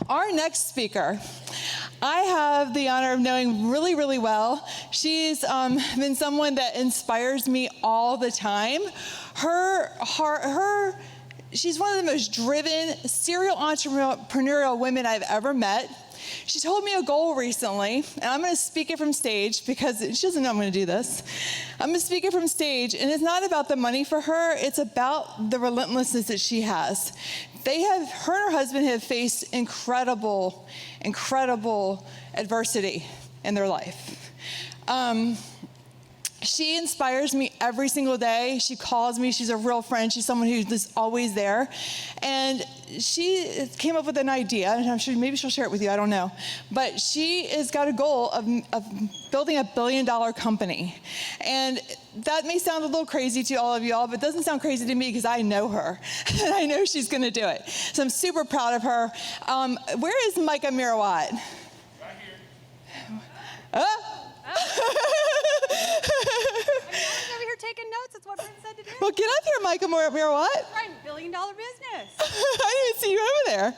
Our next speaker, I have the honor of knowing really, really well. She's been someone that inspires me all the time. She's one of the most driven, serial entrepreneurial women I've ever met. She told me a goal recently, and I'm going to speak it from stage because she doesn't know I'm going to do this. I'm going to speak it from stage, and it's not about the money for her. It's about the relentlessness that she has. Her and her husband have faced incredible, incredible adversity in their life. She inspires me every single day. She calls me. She's a real friend. She's someone who's just always there. And she came up with an idea, and I'm sure maybe she'll share it with you, I don't know. But she has got a goal of building $1 billion company. And that may sound a little crazy to all of y'all, but it doesn't sound crazy to me because I know her. And I know she's going to do it. So I'm super proud of her. Where is Micah Mruwat? Right here. I was over here taking notes. That's what Brent said to do. Well, get up here, Micah Mruwat. Right, $1 billion business. I didn't see you over there.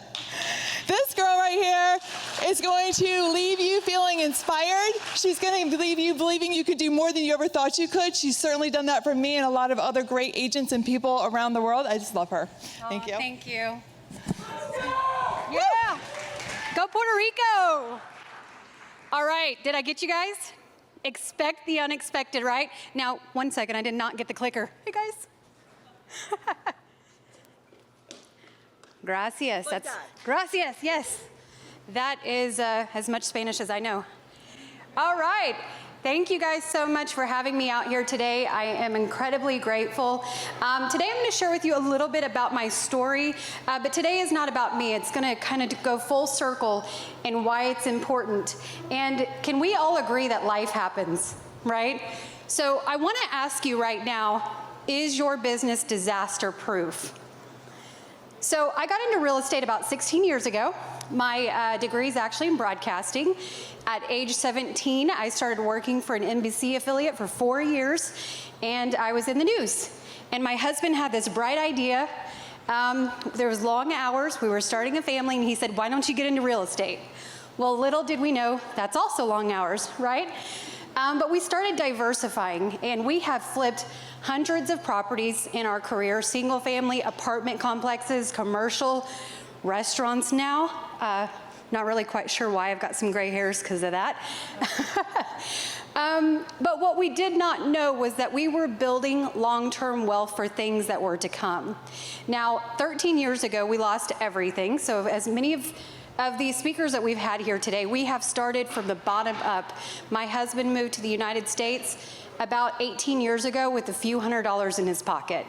This girl right here is going to leave you feeling inspired. She's going to leave you believing you could do more than you ever thought you could. She's certainly done that for me and a lot of other great agents and people around the world. I just love her. Thank you. Thank you. Yeah. Go Puerto Rico. All right, did I get you guys? Expect the unexpected, right? Now, 1 second, I did not get the clicker. Hey, guys. Gracias. That's gracias, yes. That is as much Spanish as I know. All right. Thank you guys so much for having me out here today. I am incredibly grateful. Today I'm going to share with you a little bit about my story, but today is not about me. It's going to kind of go full circle in why it's important. And can we all agree that life happens, right? So I want to ask you right now, is your business disaster proof? So I got into real estate about 16 years ago. My degree is actually in broadcasting. At age 17, I started working for an NBC affiliate for 4 years, and I was in the news. And my husband had this bright idea. There was long hours. We were starting a family, and he said, why don't you get into real estate? Well, little did we know, that's also long hours, right? But we started diversifying, and we have flipped hundreds of properties in our career, single family, apartment complexes, commercial, restaurants now. Not really quite sure why. I've got some gray hairs because of that. But what we did not know was that we were building long-term wealth for things that were to come. Now, 13 years ago, we lost everything. So as many of these speakers that we've had here today, we have started from the bottom up. My husband moved to the United States about 18 years ago with a few $100s in his pocket.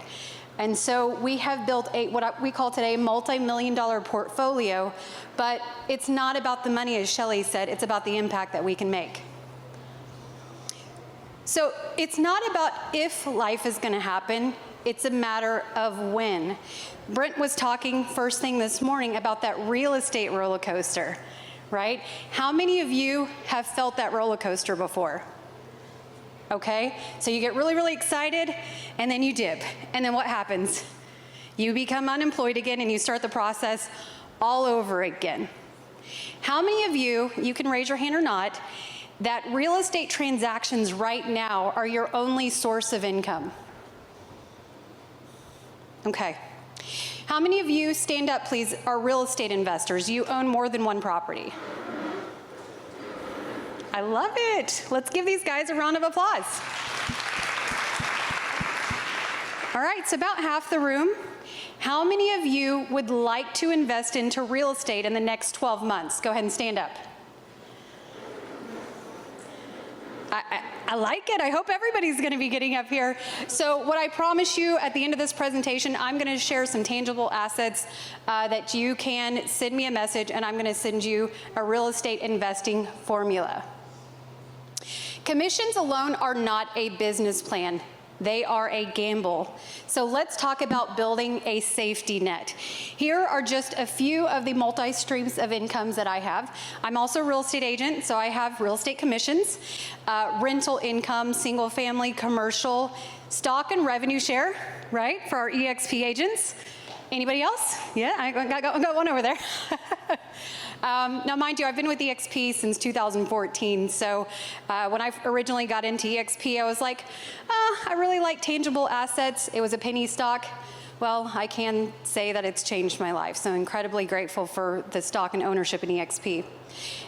And so we have built what we call today a multi-million-dollar portfolio, but it's not about the money, as Shelley said, it's about the impact that we can make. So it's not about if life is going to happen, it's a matter of when. Brent was talking first thing this morning about that real estate roller coaster, right? How many of you have felt that roller coaster before? Okay, so you get really, really excited, and then you dip. And then what happens? You become unemployed again, and you start the process all over again. How many of you can raise your hand or not, that real estate transactions right now are your only source of income? Okay. How many of you, stand up please, are real estate investors? You own more than one property. I love it. Let's give these guys a round of applause. All right, so about half the room. How many of you would like to invest into real estate in the next 12 months? Go ahead and stand up. I like it. I hope everybody's going to be getting up here. So what I promise you at the end of this presentation, I'm going to share some tangible assets that you can send me a message, and I'm going to send you a real estate investing formula. Commissions alone are not a business plan. They are a gamble. So let's talk about building a safety net. Here are just a few of the multi-streams of incomes that I have. I'm also a real estate agent, so I have real estate commissions, rental income, single family, commercial, stock and revenue share, right, for our EXP agents. Anybody else? Yeah, I got one over there. Now, mind you, I've been with EXP since 2014. So when I originally got into EXP, I was like, I really like tangible assets. It was a penny stock. Well, I can say that it's changed my life. So incredibly grateful for the stock and ownership in EXP.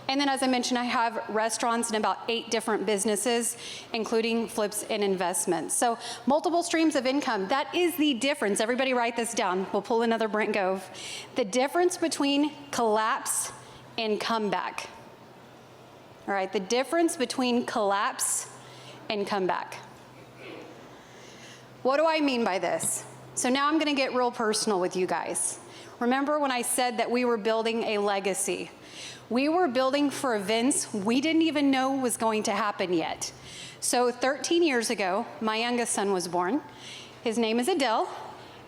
And then, as I mentioned, I have restaurants and about 8 different businesses, including flips and investments. So multiple streams of income. That is the difference. Everybody write this down. We'll pull another Brent Gove. The difference between collapse and comeback. All right, the difference between collapse and comeback. What do I mean by this? So now I'm gonna get real personal with you guys. Remember when I said that we were building a legacy? We were building for events we didn't even know was going to happen yet. So 13 years ago, my youngest son was born. His name is Adele.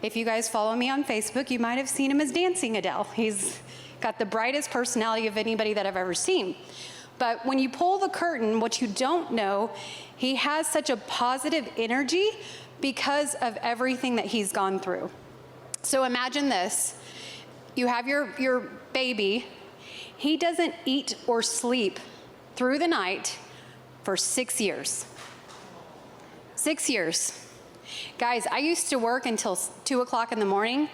If you guys follow me on Facebook, you might have seen him as Dancing Adele. He's got the brightest personality of anybody that I've ever seen. But when you pull the curtain, what you don't know, he has such a positive energy because of everything that he's gone through. So imagine this. You have your baby. He doesn't eat or sleep through the night for 6 years. 6 years. Guys, I used to work until 2 o'clock in the morning.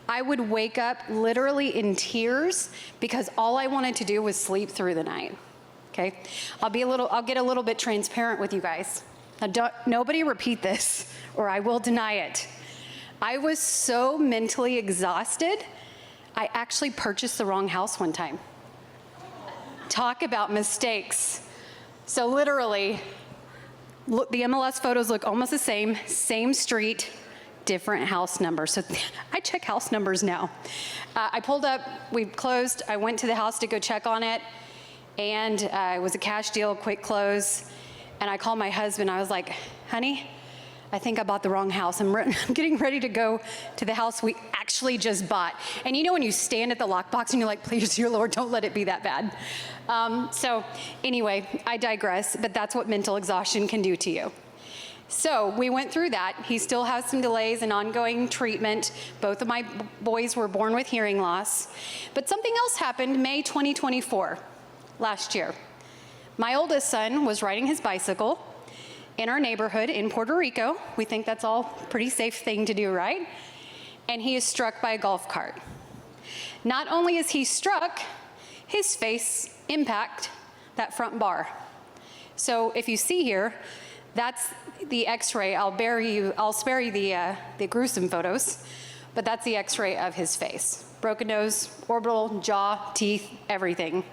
I would wake up literally in tears because all I wanted to do was sleep through the night. Okay? I'll get a little bit transparent with you guys. Now, nobody repeat this, or I will deny it. I was so mentally exhausted, I actually purchased the wrong house one time. Talk about mistakes. So literally, look, the MLS photos look almost the same street, different house number. So I check house numbers now. I pulled up, we closed, I went to the house to go check on it, and it was a cash deal, quick close. And I called my husband. I was like, honey, I think I bought the wrong house. I'm getting ready to go to the house we actually just bought. And you know when you stand at the lockbox and you're like, please, dear Lord, don't let it be that bad. So anyway, I digress, but that's what mental exhaustion can do to you. So we went through that. He still has some delays and ongoing treatment. Both of my boys were born with hearing loss. But something else happened May 2024, last year. My oldest son was riding his bicycle in our neighborhood in Puerto Rico. We think that's all pretty safe thing to do, right? And he is struck by a golf cart. Not only is he struck, his face impact that front bar. So if you see here, that's the x-ray. I'll spare you the gruesome photos, but that's the x-ray of his face. Broken nose, orbital, jaw, teeth, everything.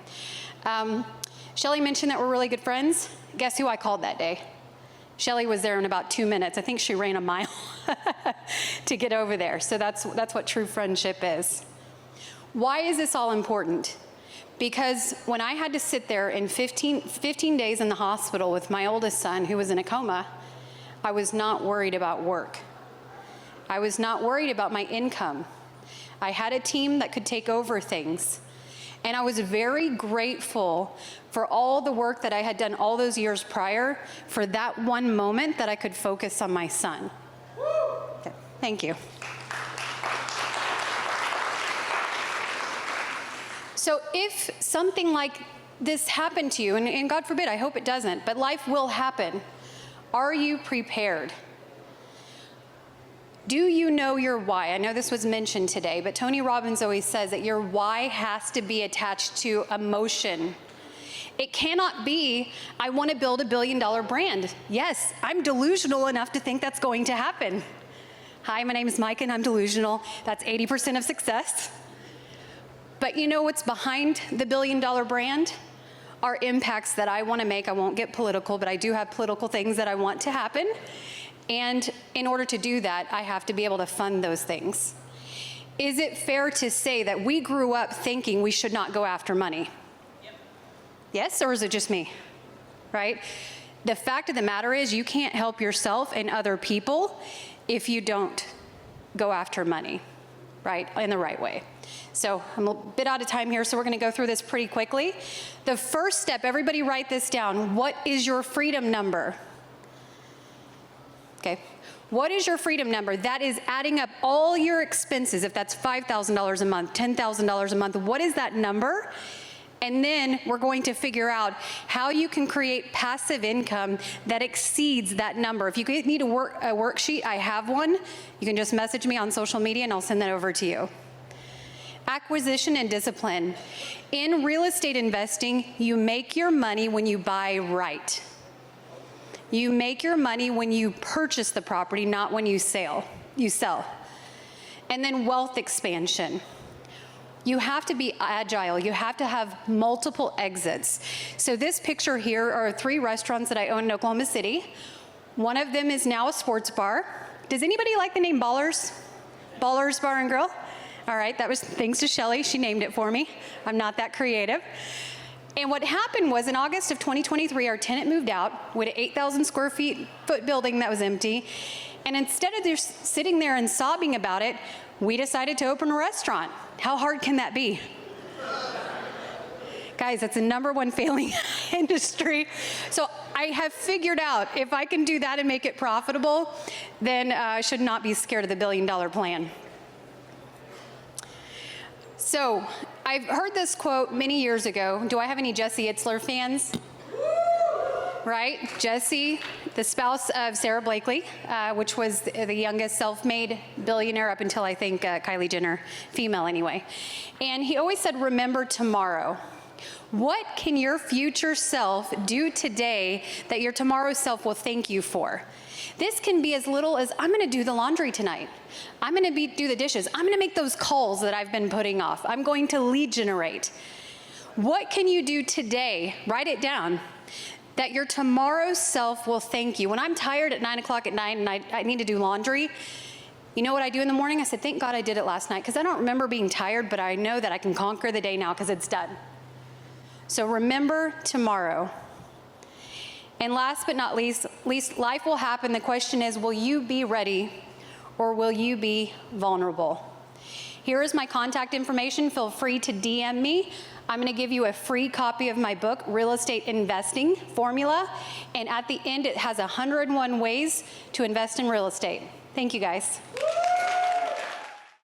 Shelly mentioned that we're really good friends. Guess who I called that day? Shelly was there in about 2 minutes. I think she ran a mile to get over there. So that's what true friendship is. Why is this all important? Because when I had to sit there in 15 days in the hospital with my oldest son who was in a coma, I was not worried about work. I was not worried about my income. I had a team that could take over things. And I was very grateful for all the work that I had done all those years prior for that one moment that I could focus on my son. Okay, thank you. So if something like this happened to you, and God forbid, I hope it doesn't, but life will happen, are you prepared? Do you know your why? I know this was mentioned today, but Tony Robbins always says that your why has to be attached to emotion. It cannot be, I want to build $1 billion brand. Yes, I'm delusional enough to think that's going to happen. Hi, my name is Micah and I'm delusional. That's 80% of success. But you know what's behind the $1 billion brand? Are impacts that I want to make. I won't get political, but I do have political things that I want to happen. And in order to do that, I have to be able to fund those things. Is it fair to say that we grew up thinking we should not go after money? Yep. Yes, or is it just me? Right? The fact of the matter is you can't help yourself and other people if you don't go after money, right, in the right way. So I'm a bit out of time here, so we're going to go through this pretty quickly. The first step, everybody write this down. What is your freedom number? Okay. What is your freedom number? That is adding up all your expenses. If that's $5,000 a month, $10,000 a month, what is that number? And then we're going to figure out how you can create passive income that exceeds that number. If you need a worksheet, I have one. You can just message me on social media and I'll send that over to you. Acquisition and discipline. In real estate investing, you make your money when you buy right. You make your money when you purchase the property, not when you sell. And then wealth expansion. You have to be agile. You have to have multiple exits. So this picture here are 3 restaurants that I own in Oklahoma City. One of them is now a sports bar. Does anybody like the name Ballers? Ballers Bar and Grill? All right, that was thanks to Shelly. She named it for me. I'm not that creative. And what happened was in August of 2023, our tenant moved out with an 8,000 square foot building that was empty. And instead of just sitting there and sobbing about it, we decided to open a restaurant. How hard can that be? Guys, that's the #1 failing industry. So I have figured out if I can do that and make it profitable, then I should not be scared of the $1 billion plan. So I've heard this quote many years ago. Do I have any Jesse Itzler fans? Right? Jesse, the spouse of Sarah Blakely, which was the youngest self-made billionaire up until I think Kylie Jenner, female anyway. And he always said, remember tomorrow. What can your future self do today that your tomorrow self will thank you for? This can be as little as, I'm gonna do the laundry tonight. I'm gonna do the dishes. I'm gonna make those calls that I've been putting off. I'm going to lead generate. What can you do today? Write it down. That your tomorrow self will thank you. When I'm tired at 9 o'clock at night and I need to do laundry, you know what I do in the morning? I said, thank God I did it last night, because I don't remember being tired, but I know that I can conquer the day now because it's done. So remember tomorrow. And last but not least, life will happen. The question is, will you be ready or will you be vulnerable? Here is my contact information. Feel free to DM me. I'm gonna give you a free copy of my book, Real Estate Investing Formula. And at the end, it has 101 ways to invest in real estate. Thank you, guys.